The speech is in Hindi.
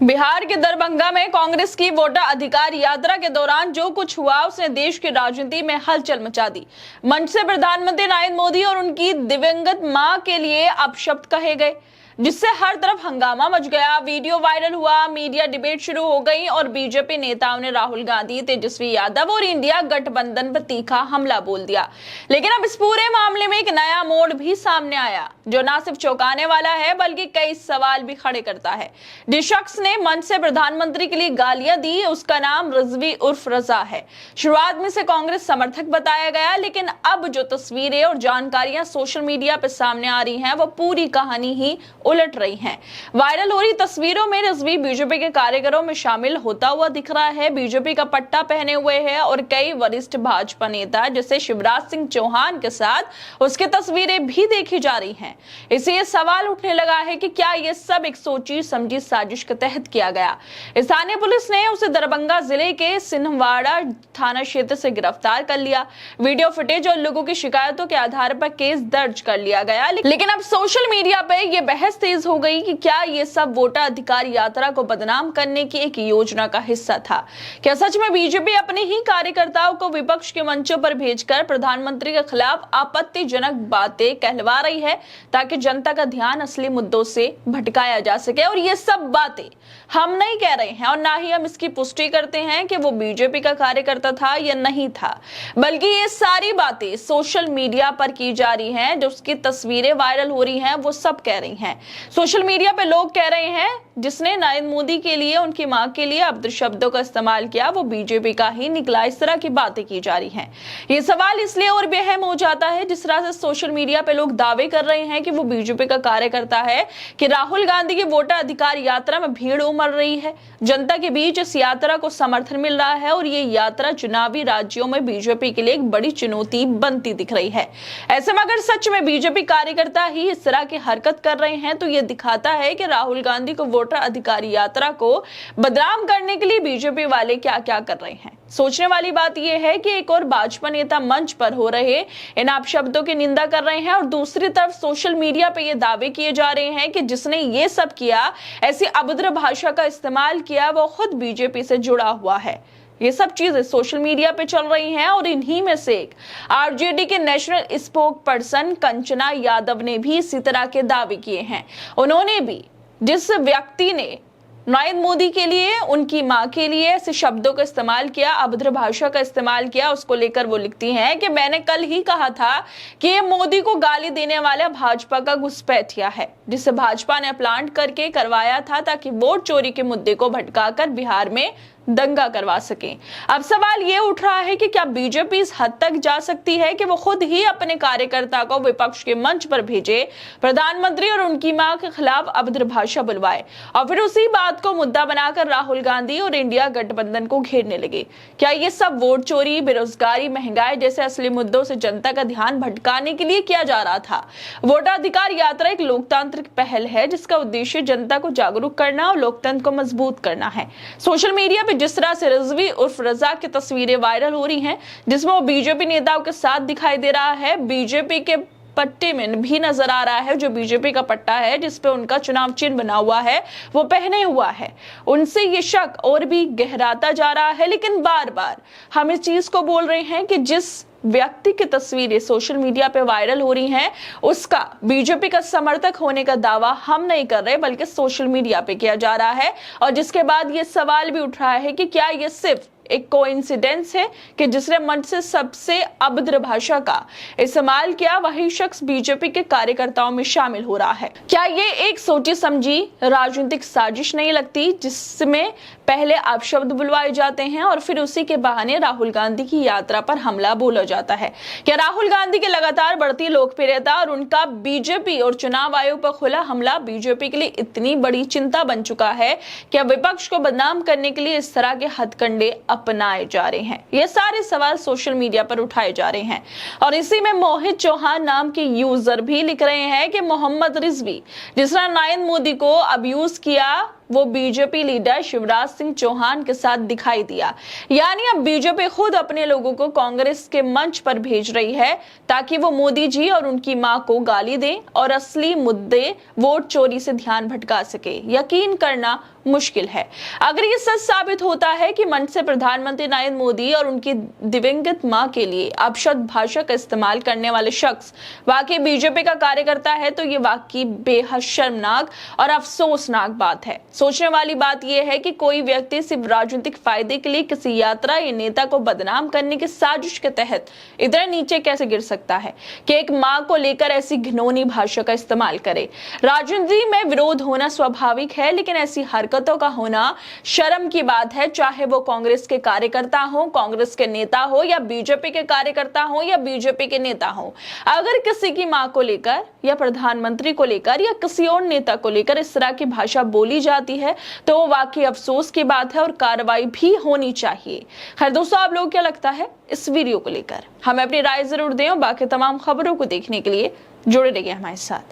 बिहार के दरभंगा में कांग्रेस की वोटर अधिकार यात्रा के दौरान जो कुछ हुआ उसने देश की राजनीति में हलचल मचा दी। मंच से प्रधानमंत्री नरेंद्र मोदी और उनकी दिवंगत मां के लिए अपशब्द कहे गए, जिससे हर तरफ हंगामा मच गया। वीडियो वायरल हुआ, मीडिया डिबेट शुरू हो गई और बीजेपी नेताओं ने राहुल गांधी, तेजस्वी यादव और इंडिया गठबंधन पर तीखा हमला बोल दिया। लेकिन अब इस पूरे मामले में एक नया मोड़ भी सामने आया, जो न सिर्फ चौंकाने वाला है बल्कि कई सवाल भी खड़े करता है। जिस शख्स ने मंच से प्रधानमंत्री के लिए गालियां दी, उसका नाम रिजवी उर्फ रजा है। शुरुआत में से कांग्रेस समर्थक बताया गया, लेकिन अब जो तस्वीरें और जानकारियां सोशल मीडिया पर सामने आ रही हैं, वो पूरी कहानी ही उलट रही हैं। वायरल हो रही तस्वीरों में रिजवी बीजेपी के कार्यकरों में शामिल होता हुआ दिख रहा है। बीजेपी का पट्टा पहने हुए है और कई वरिष्ठ भाजपा नेता जैसे शिवराज सिंह चौहान के साथ उसकी तस्वीरें भी देखी जा रही हैं। इससे ये सवाल उठने लगा है कि क्या ये सब एक सोची समझी साजिश के तहत किया गया। स्थानीय पुलिस ने उसे दरभंगा जिले के सिन्हवाड़ा थाना क्षेत्र से गिरफ्तार कर लिया। वीडियो फुटेज और लोगों की शिकायतों के आधार पर केस दर्ज कर लिया गया। लेकिन अब सोशल मीडिया पे ये बहस तेज हो गई कि क्या ये सब वोटर अधिकार यात्रा को बदनाम करने की एक योजना का हिस्सा था। क्या सच में बीजेपी अपने ही कार्यकर्ताओं को विपक्ष के मंचों पर भेजकर प्रधानमंत्री के खिलाफ आपत्तिजनक बातें कहलवा रही है, ताकि जनता का ध्यान असली मुद्दों से भटकाया जा सके। और ये सब बातें हम नहीं कह रहे हैं और ना ही हम इसकी पुष्टि करते हैं कि वो बीजेपी का कार्यकर्ता था या नहीं था, बल्कि ये सारी बातें सोशल मीडिया पर की जा रही हैं। जो उसकी तस्वीरें वायरल हो रही हैं, वो सब कह रही हैं। सोशल मीडिया पे लोग कह रहे हैं जिसने नरेंद्र मोदी के लिए, उनकी मां के लिए अभद्र शब्दों का इस्तेमाल किया, वो बीजेपी का ही निकला। इस तरह की बातें की जा रही हैं। ये सवाल इसलिए और भी अहम हो जाता है जिस तरह से सोशल मीडिया पे लोग दावे कर रहे हैं कि वो बीजेपी का कार्यकर्ता है, कि राहुल गांधी की वोटर अधिकार यात्रा में भीड़ उमड़ रही है। जनता के बीच इस यात्रा को समर्थन मिल रहा है और ये यात्रा चुनावी राज्यों में बीजेपी के लिए एक बड़ी चुनौती बनती दिख रही है। ऐसे में अगर सच में बीजेपी कार्यकर्ता ही इस तरह की हरकत कर रहे हैं, तो ये दिखाता है कि राहुल गांधी को वोटर अधिकार यात्रा को बदनाम करने के लिए बीजेपी वाले क्या क्या कर रहे हैं। सोचने वाली बात यह है कि एक और भाजपा नेता मंच पर हो रहे इन अपशब्दों की निंदा कर रहे हैं और दूसरी तरफ सोशल मीडिया पे ये दावे किए जा रहे हैं कि जिसने ये सब किया, ऐसी अभद्र भाषा का इस्तेमाल किया, वो खुद बीजेपी से जुड़ा हुआ है। ये सब चीजें सोशल मीडिया पे चल रही हैं और इन्हीं में से एक आरजेडी के national spoke person Kanchana Yadav ने भी इसी तरह के दावे किए हैं। उन्होंने भी जिस व्यक्ति ने नरेंद्र मोदी के लिए, उनकी मां के लिए ऐसे शब्दों का इस्तेमाल किया, अभद्र भाषा का इस्तेमाल किया, उसको लेकर वो लिखती हैं कि मैंने कल ही कहा था कि ये मोदी को गाली देने वाला भाजपा का घुसपैठिया है, जिसे भाजपा ने प्लांट करके करवाया था ताकि वोट चोरी के मुद्दे को भटकाकर बिहार में दंगा करवा सके। अब सवाल ये उठ रहा है कि क्या बीजेपी इस हद तक जा सकती है कि वो खुद ही अपने कार्यकर्ता को विपक्ष के मंच पर भेजे, प्रधानमंत्री और उनकी मां के खिलाफ अभद्र भाषा बुलवाए और फिर उसी बात को मुद्दा बनाकर राहुल गांधी और इंडिया गठबंधन को घेरने लगे। क्या ये सब वोट चोरी, बेरोजगारी, महंगाई जैसे असली मुद्दों से जनता का ध्यान भटकाने के लिए किया जा रहा था? वोटर अधिकार यात्रा एक लोकतांत्रिक पहल है जिसका उद्देश्य जनता को जागरूक करना और लोकतंत्र को मजबूत करना है। सोशल मीडिया पे जिस तरह से रिजवी उर्फ रजा की तस्वीरें वायरल हो रही हैं, जिसमें वो बीजेपी नेताओं के साथ दिखाई दे रहा है, बीजेपी के पट्टे में भी नजर आ रहा है, जो बीजेपी का पट्टा है जिसपे उनका चुनाव चिन्ह बना हुआ है, वो पहने हुआ है। उनसे ये शक और भी गहराता जा रहा है। लेकिन बार बार हम इस चीज को बोल रहे हैं कि जिस व्यक्ति की तस्वीरें सोशल मीडिया पे वायरल हो रही हैं, उसका बीजेपी का समर्थक होने का दावा हम नहीं कर रहे, बल्कि सोशल मीडिया पे किया जा रहा है। और जिसके बाद ये सवाल भी उठ रहा है कि क्या ये सिर्फ एक कोइंसिडेंस है कि जिसने मंच से सबसे अभद्र भाषा का इस्तेमाल किया, वही शख्स बीजेपी के कार्यकर्ताओं में शामिल हो रहा है? क्या ये एक सोची समझी राजनीतिक साजिश नहीं लगती, जिसमें पहले अपशब्द बुलवाए जाते हैं और फिर उसी के बहाने राहुल गांधी की यात्रा पर हमला बोला जाता है? क्या राहुल गांधी की लगातार बढ़ती लोकप्रियता और उनका बीजेपी और चुनाव आयोग पर खुला हमला बीजेपी के लिए इतनी बड़ी चिंता बन चुका है कि विपक्ष को बदनाम करने के लिए इस तरह के हथकंडे अपनाए जा रहे हैं? ये सारे सवाल सोशल मीडिया पर उठाए जा रहे हैं और इसी में मोहित चौहान नाम के यूजर भी लिख रहे हैं कि मोहम्मद रिजवी जिसने नरेंद्र मोदी को अब्यूज किया, वो बीजेपी लीडर शिवराज सिंह चौहान के साथ दिखाई दिया। यानी अब बीजेपी खुद अपने लोगों को कांग्रेस के मंच पर भेज रही है ताकि वो मोदी जी और उनकी मां को गाली दें और असली मुद्दे वोट चोरी से ध्यान भटका सके। यकीन करना मुश्किल है। अगर ये सच साबित होता है कि मंच से प्रधानमंत्री नरेंद्र मोदी और उनकी दिवंगत मां के लिए अपशब्द भाषा का इस्तेमाल करने वाले शख्स वाकई बीजेपी का कार्यकर्ता है, तो ये वाकई बेहद शर्मनाक और अफसोसनाक बात है। सोचने वाली बात यह है कि कोई व्यक्ति सिर्फ राजनीतिक फायदे के लिए किसी यात्रा या नेता को बदनाम करने की साजिश के तहत इधर नीचे कैसे गिर सकता है कि एक मां को लेकर ऐसी घिनौनी भाषा का इस्तेमाल करे। राजनीति में विरोध होना स्वाभाविक है, लेकिन ऐसी हरकतों का होना शर्म की बात है, चाहे वो कांग्रेस के कार्यकर्ता हो, कांग्रेस के नेता हो या बीजेपी के कार्यकर्ता हो या बीजेपी के नेता हो। अगर किसी की मां को लेकर या प्रधानमंत्री को लेकर या किसी और नेता को लेकर इस तरह की भाषा बोली जाती है तो वो वाकई अफसोस की बात है और कार्रवाई भी होनी चाहिए। खैर दोस्तों, आप लोग क्या लगता है इस वीडियो को लेकर? हमें अपनी राय जरूर दें और बाकी तमाम खबरों को देखने के लिए जुड़े रहिए हमारे साथ।